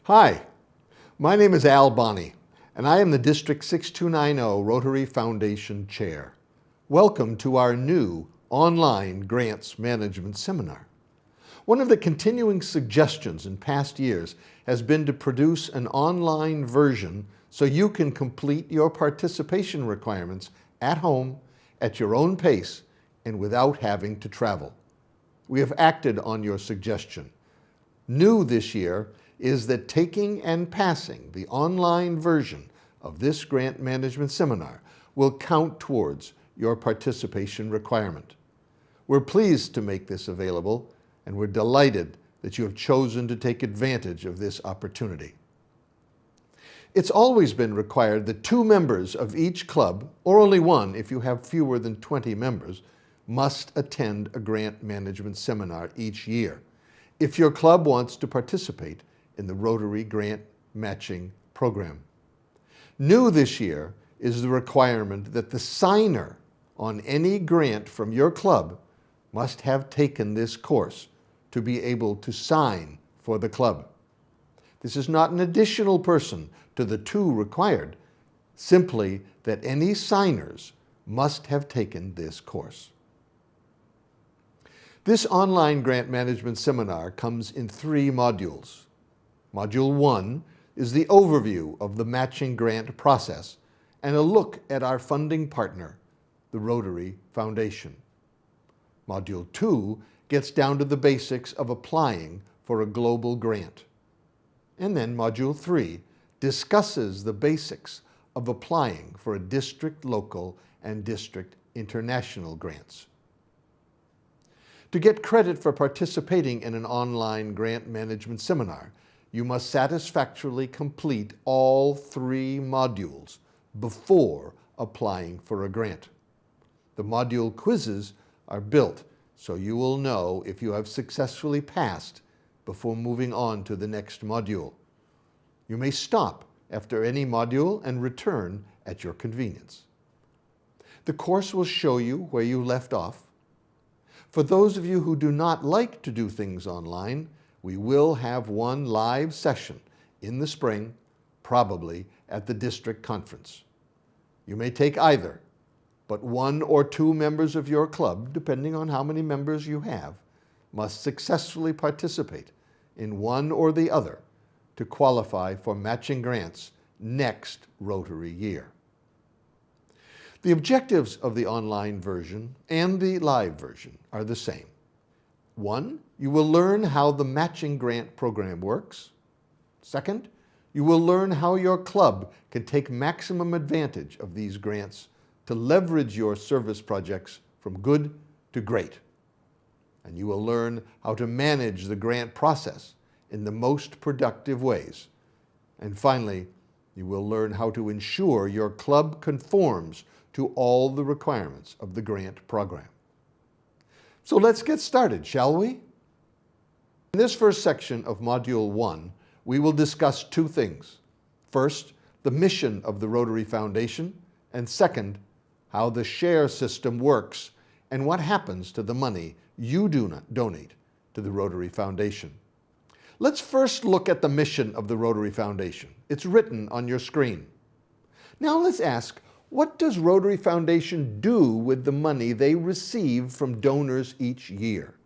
Hi, my name is Al Bonney, and I am the District 6290 Rotary Foundation Chair. Welcome to our new online grants management seminar. One of the continuing suggestions in past years has been to produce an online version so you can complete your participation requirements at home, at your own pace, and without having to travel. We have acted on your suggestion. New this year is that taking and passing the online version of this grant management seminar will count towards your participation requirement. We're pleased to make this available, and we're delighted that you have chosen to take advantage of this opportunity. It's always been required that 2 members of each club, or only 1 if you have fewer than 20 members, must attend a grant management seminar each year if your club wants to participate in the Rotary Grant Matching Program. New this year is the requirement that the signer on any grant from your club must have taken this course to be able to sign for the club. This is not an additional person to the 2 required, simply that any signers must have taken this course. This online grant management seminar comes in 3 modules. Module 1 is the overview of the matching grant process and a look at our funding partner, the Rotary Foundation. Module 2 gets down to the basics of applying for a global grant. And then Module 3 discusses the basics of applying for a district local and district international grants. To get credit for participating in an online grant management seminar, you must satisfactorily complete all 3 modules before applying for a grant. The module quizzes are built so you will know if you have successfully passed before moving on to the next module. You may stop after any module and return at your convenience. The course will show you where you left off. For those of you who do not like to do things online, we will have 1 live session in the spring, probably at the district conference. You may take either, but 1 or 2 members of your club, depending on how many members you have, must successfully participate in one or the other to qualify for matching grants next Rotary year. The objectives of the online version and the live version are the same. 1, you will learn how the matching grant program works. 2nd, you will learn how your club can take maximum advantage of these grants to leverage your service projects from good to great. And you will learn how to manage the grant process in the most productive ways. And finally, you will learn how to ensure your club conforms to all the requirements of the grant program. So let's get started, shall we? In this first section of Module 1, we will discuss 2 things. First, the mission of the Rotary Foundation, and second, how the share system works and what happens to the money you donate to the Rotary Foundation. Let's first look at the mission of the Rotary Foundation. It's written on your screen. Now let's ask, what does Rotary Foundation do with the money they receive from donors each year?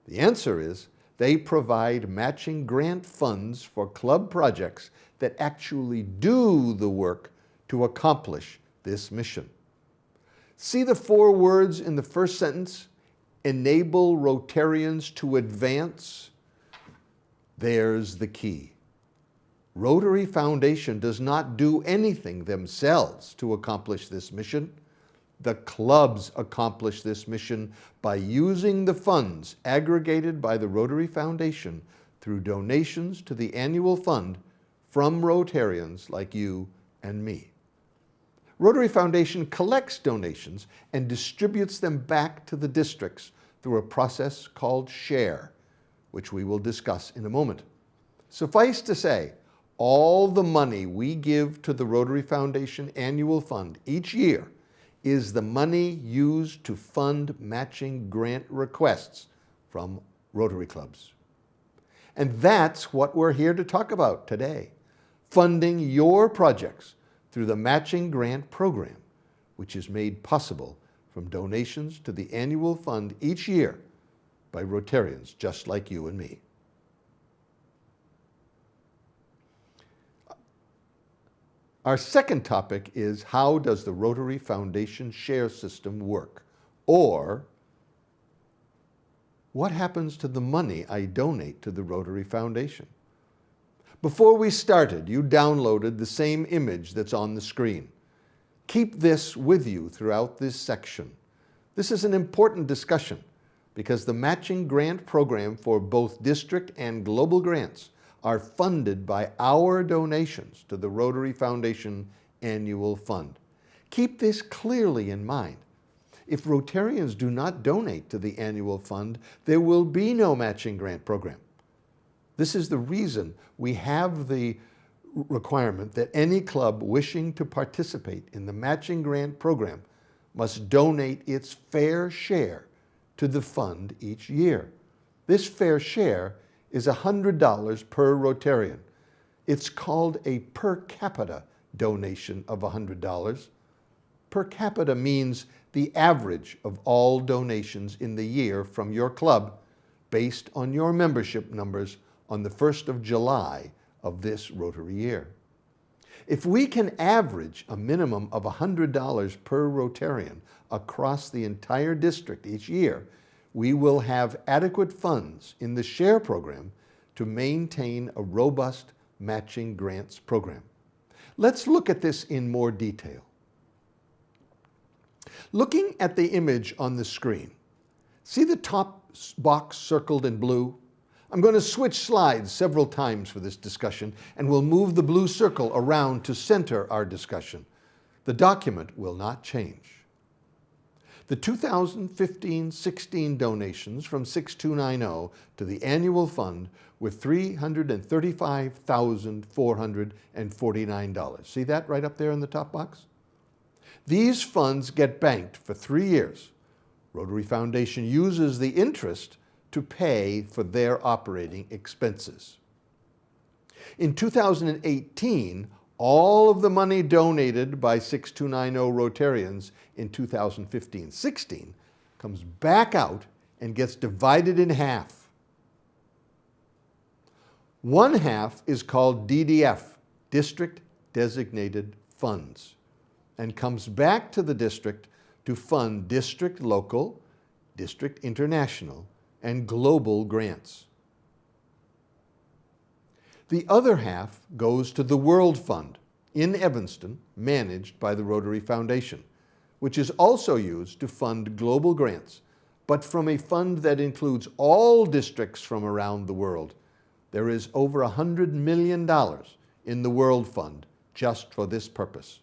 The answer is they provide matching grant funds for club projects that actually do the work to accomplish this mission. See the 4 words in the first sentence? Enable Rotarians to advance. There's the key. Rotary Foundation does not do anything themselves to accomplish this mission. The clubs accomplish this mission by using the funds aggregated by the Rotary Foundation through donations to the annual fund from Rotarians like you and me. Rotary Foundation collects donations and distributes them back to the districts through a process called SHARE, which we will discuss in a moment. Suffice to say, all the money we give to the Rotary Foundation Annual Fund each year is the money used to fund matching grant requests from Rotary clubs. And that's what we're here to talk about today. Funding your projects through the Matching Grant Program, which is made possible from donations to the annual fund each year by Rotarians just like you and me. Our second topic is, how does the Rotary Foundation share system work? Or, what happens to the money I donate to the Rotary Foundation? Before we started, you downloaded the same image that's on the screen. Keep this with you throughout this section. This is an important discussion because the matching grant program for both district and global grants are funded by our donations to the Rotary Foundation Annual Fund. Keep this clearly in mind. If Rotarians do not donate to the annual fund, there will be no matching grant program. This is the reason we have the requirement that any club wishing to participate in the matching grant program must donate its fair share to the fund each year. This fair share is $100 per Rotarian. It's called a per capita donation of $100. Per capita means the average of all donations in the year from your club based on your membership numbers on the 1st of July of this Rotary year. If we can average a minimum of $100 per Rotarian across the entire district each year, we will have adequate funds in the SHARE program to maintain a robust matching grants program. Let's look at this in more detail. Looking at the image on the screen, see the top box circled in blue? I'm going to switch slides several times for this discussion, and we'll move the blue circle around to center our discussion. The document will not change. The 2015-16 donations from 6290 to the annual fund were $335,449. See that right up there in the top box? These funds get banked for 3 years. Rotary Foundation uses the interest to pay for their operating expenses. In 2018, all of the money donated by 6290 Rotarians in 2015-16 comes back out and gets divided in half. One half is called DDF, District Designated Funds, and comes back to the district to fund district local, district international, and global grants. The other half goes to the World Fund in Evanston, managed by the Rotary Foundation, which is also used to fund global grants, but from a fund that includes all districts from around the world. There is over $100 million in the World Fund just for this purpose.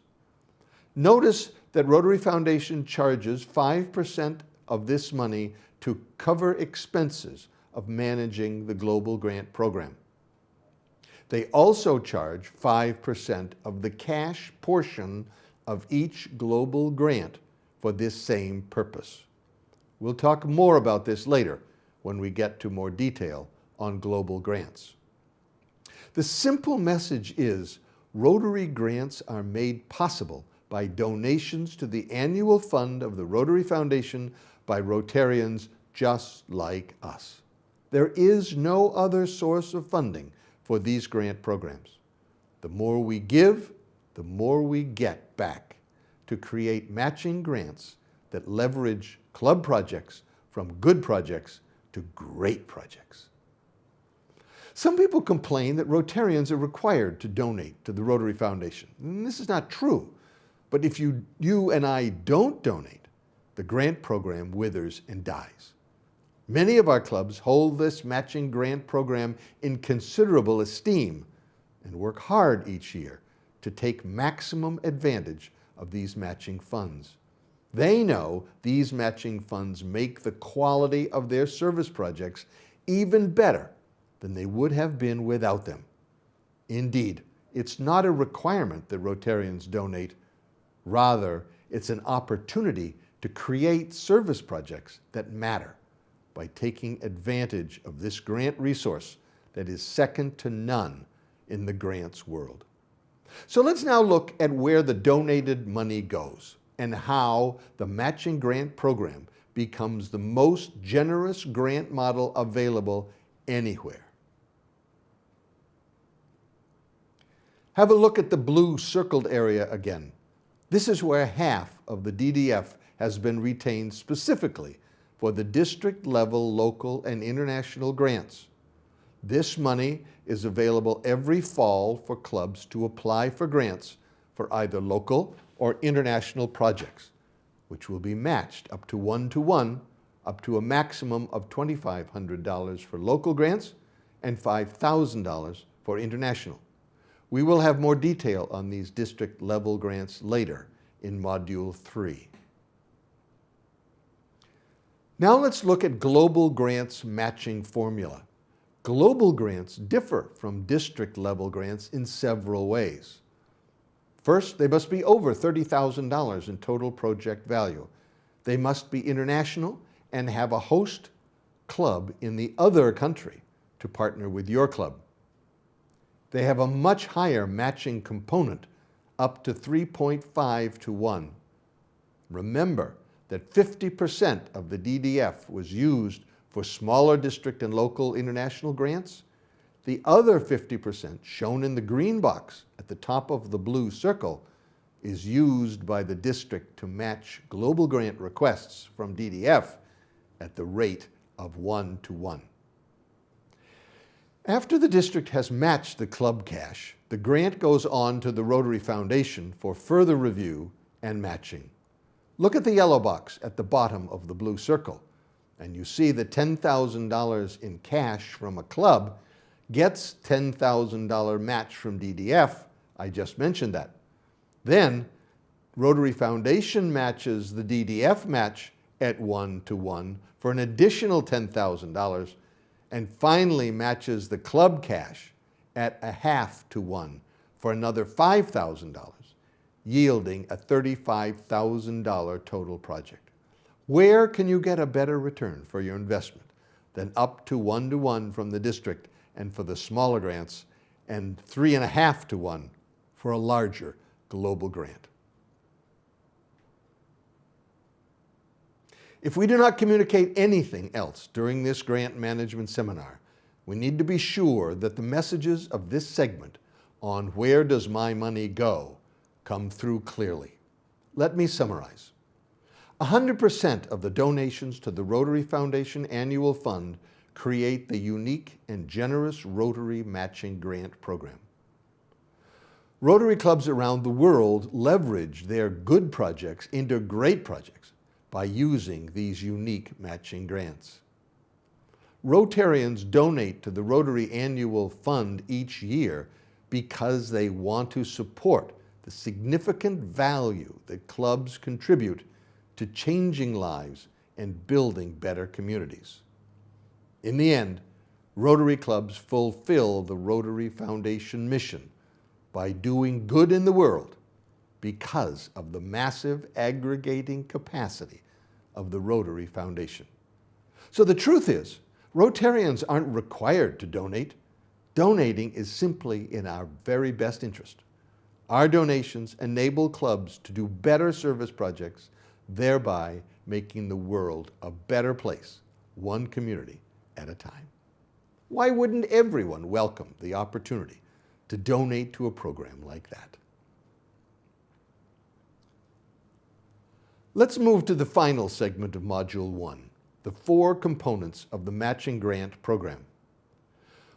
Notice that Rotary Foundation charges 5% of this money to cover expenses of managing the global grant program. They also charge 5% of the cash portion of each global grant for this same purpose. We'll talk more about this later when we get to more detail on global grants. The simple message is Rotary grants are made possible by donations to the annual fund of the Rotary Foundation by Rotarians just like us. There is no other source of funding for these grant programs. The more we give, the more we get back to create matching grants that leverage club projects from good projects to great projects. Some people complain that Rotarians are required to donate to the Rotary Foundation. And this is not true. But if you and I don't donate, the grant program withers and dies. Many of our clubs hold this matching grant program in considerable esteem and work hard each year to take maximum advantage of these matching funds. They know these matching funds make the quality of their service projects even better than they would have been without them. Indeed, it's not a requirement that Rotarians donate. Rather, it's an opportunity to create service projects that matter by taking advantage of this grant resource that is second to none in the grants world. So let's now look at where the donated money goes and how the matching grant program becomes the most generous grant model available anywhere. Have a look at the blue circled area again. This is where half of the DDF has been retained specifically for the district level, local, and international grants. This money is available every fall for clubs to apply for grants for either local or international projects, which will be matched up to 1-to-1, up to a maximum of $2,500 for local grants and $5,000 for international. We will have more detail on these district level grants later in Module 3. Now let's look at global grants matching formula. Global grants differ from district level grants in several ways. First, they must be over $30,000 in total project value. They must be international and have a host club in the other country to partner with your club. They have a much higher matching component, up to 3.5-to-1. Remember that 50% of the DDF was used for smaller district and local international grants. The other 50%, shown in the green box at the top of the blue circle, is used by the district to match global grant requests from DDF at the rate of 1-to-1. After the district has matched the club cash, the grant goes on to the Rotary Foundation for further review and matching. Look at the yellow box at the bottom of the blue circle, and you see the $10,000 in cash from a club gets $10,000 match from DDF. I just mentioned that. Then Rotary Foundation matches the DDF match at 1-to-1 for an additional $10,000, and finally matches the club cash at 1/2-to-1 for another $5,000, yielding a $35,000 total project. Where can you get a better return for your investment than up to 1-to-1 from the district and for the smaller grants, and 3.5-to-1 for a larger global grant? If we do not communicate anything else during this grant management seminar, we need to be sure that the messages of this segment on where does my money go come through clearly. Let me summarize. 100% of the donations to the Rotary Foundation Annual Fund create the unique and generous Rotary Matching Grant Program. Rotary clubs around the world leverage their good projects into great projects by using these unique matching grants. Rotarians donate to the Rotary Annual Fund each year because they want to support the significant value that clubs contribute to changing lives and building better communities. In the end, Rotary clubs fulfill the Rotary Foundation mission by doing good in the world because of the massive aggregating capacity of the Rotary Foundation. So the truth is, Rotarians aren't required to donate. Donating is simply in our very best interest. Our donations enable clubs to do better service projects, thereby making the world a better place, one community at a time. Why wouldn't everyone welcome the opportunity to donate to a program like that? Let's move to the final segment of Module 1, the 4 components of the Matching Grant Program.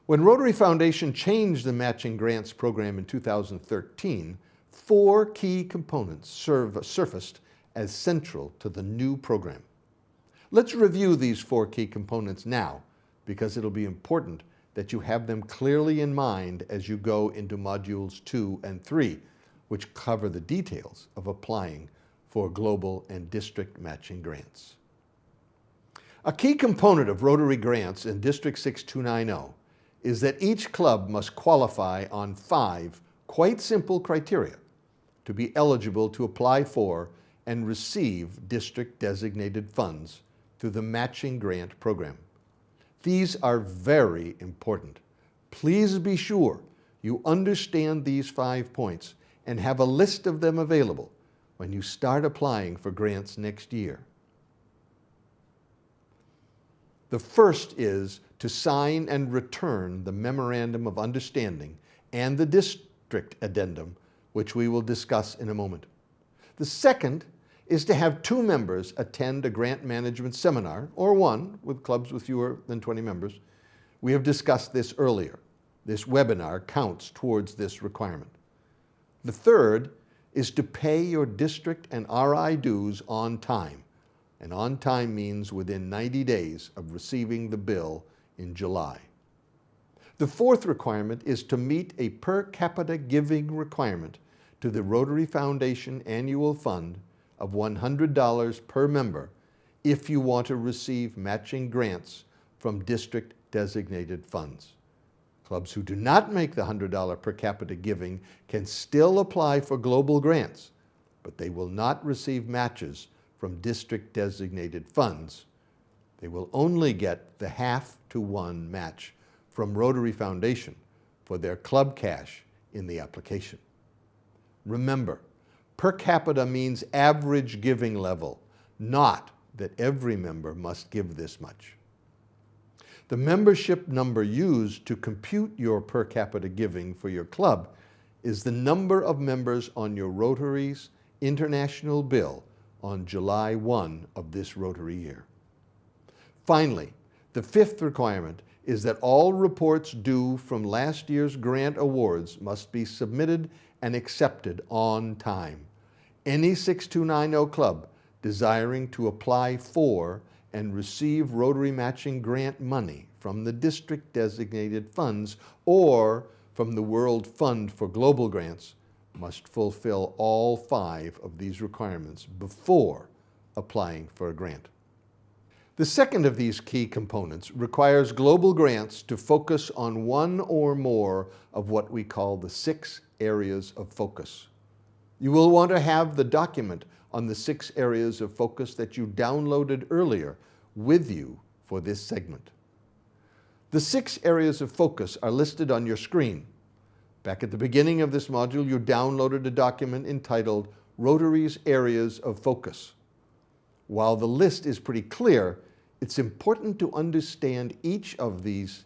When Rotary Foundation changed the Matching Grants Program in 2013, 4 key components surfaced as central to the new program. Let's review these 4 key components now, because it'll be important that you have them clearly in mind as you go into Modules 2 and 3, which cover the details of applying for global and district matching grants. A key component of Rotary grants in District 6290 is that each club must qualify on 5 quite simple criteria to be eligible to apply for and receive district-designated funds through the Matching Grant Program. These are very important Please be sure you understand these 5 points and have a list of them available when you start applying for grants next year. The first is to sign and return the Memorandum of Understanding and the District Addendum, which we will discuss in a moment. The second is to have 2 members attend a grant management seminar, or 1 with clubs with fewer than 20 members. We have discussed this earlier. This webinar counts towards this requirement. The third is to pay your district and RI dues on time. And on time means within 90 days of receiving the bill in July. The fourth requirement is to meet a per capita giving requirement to the Rotary Foundation Annual Fund of $100 per member if you want to receive matching grants from district designated funds. Clubs who do not make the $100 per capita giving can still apply for global grants, but they will not receive matches from district designated funds. They will only get the half to 1 match from Rotary Foundation for their club cash in the application. Remember, per capita means average giving level, not that every member must give this much. The membership number used to compute your per capita giving for your club is the number of members on your Rotary's international bill on July 1 of this Rotary year. Finally, the fifth requirement is that all reports due from last year's grant awards must be submitted and accepted on time. Any 6290 club desiring to apply for and receive Rotary matching grant money from the district designated funds or from the World Fund for Global Grants must fulfill all 5 of these requirements before applying for a grant. The second of these key components requires global grants to focus on 1 or more of what we call the 6 areas of focus. You will want to have the document on the 6 areas of focus that you downloaded earlier with you for this segment. The 6 areas of focus are listed on your screen. Back at the beginning of this module, you downloaded a document entitled Rotary's Areas of Focus. While the list is pretty clear, it's important to understand each of these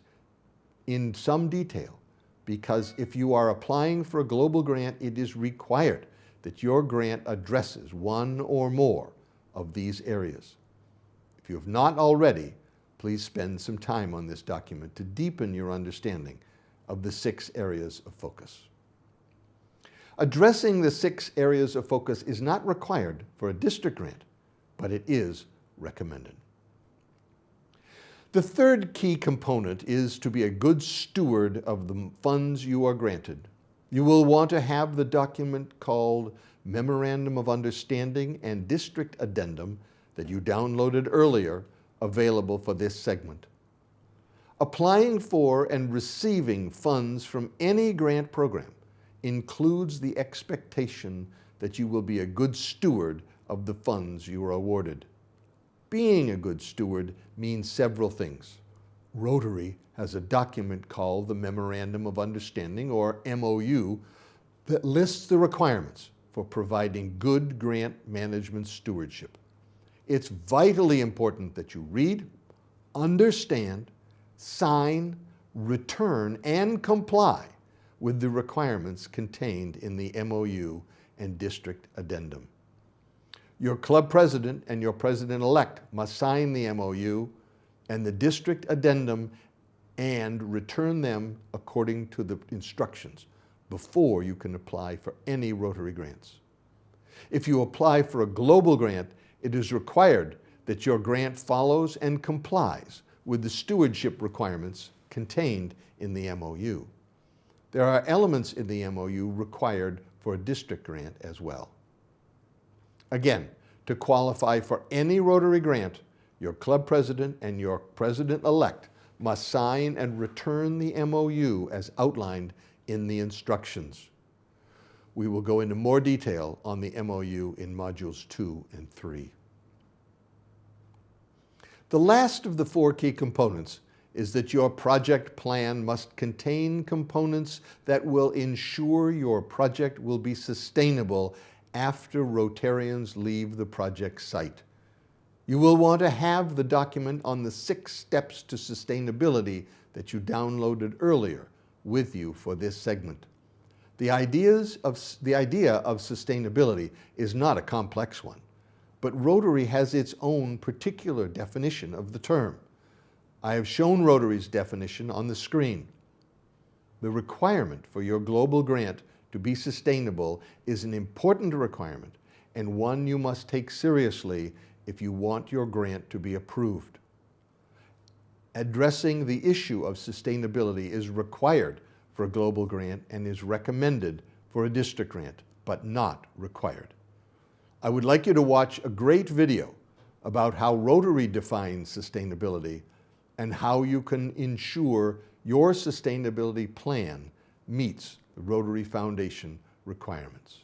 in some detail, because if you are applying for a global grant, it is required that your grant addresses 1 or more of these areas. If you have not already, please spend some time on this document to deepen your understanding of the 6 areas of focus. Addressing the 6 areas of focus is not required for a district grant, but it is recommended. The third key component is to be a good steward of the funds you are granted. You will want to have the document called Memorandum of Understanding and District Addendum that you downloaded earlier available for this segment. Applying for and receiving funds from any grant program includes the expectation that you will be a good steward of the funds you are awarded. Being a good steward means several things. Rotary has a document called the Memorandum of Understanding, or MOU, that lists the requirements for providing good grant management stewardship. It's vitally important that you read, understand, sign, return, and comply with the requirements contained in the MOU and District Addendum. Your club president and your president-elect must sign the MOU and the District Addendum and return them according to the instructions before you can apply for any Rotary grants. If you apply for a global grant, it is required that your grant follows and complies with the stewardship requirements contained in the MOU. There are elements in the MOU required for a district grant as well. Again, to qualify for any Rotary grant, your club president and your president-elect must sign and return the MOU as outlined in the instructions. We will go into more detail on the MOU in modules 2 and 3. The last of the 4 key components is that your project plan must contain components that will ensure your project will be sustainable after Rotarians leave the project site. You will want to have the document on the 6 steps to sustainability that you downloaded earlier with you for this segment. The idea of sustainability is not a complex one, but Rotary has its own particular definition of the term. I have shown Rotary's definition on the screen. The requirement for your global grant to be sustainable is an important requirement and one you must take seriously if you want your grant to be approved. Addressing the issue of sustainability is required for a global grant and is recommended for a district grant, but not required. I would like you to watch a great video about how Rotary defines sustainability and how you can ensure your sustainability plan meets the Rotary Foundation requirements.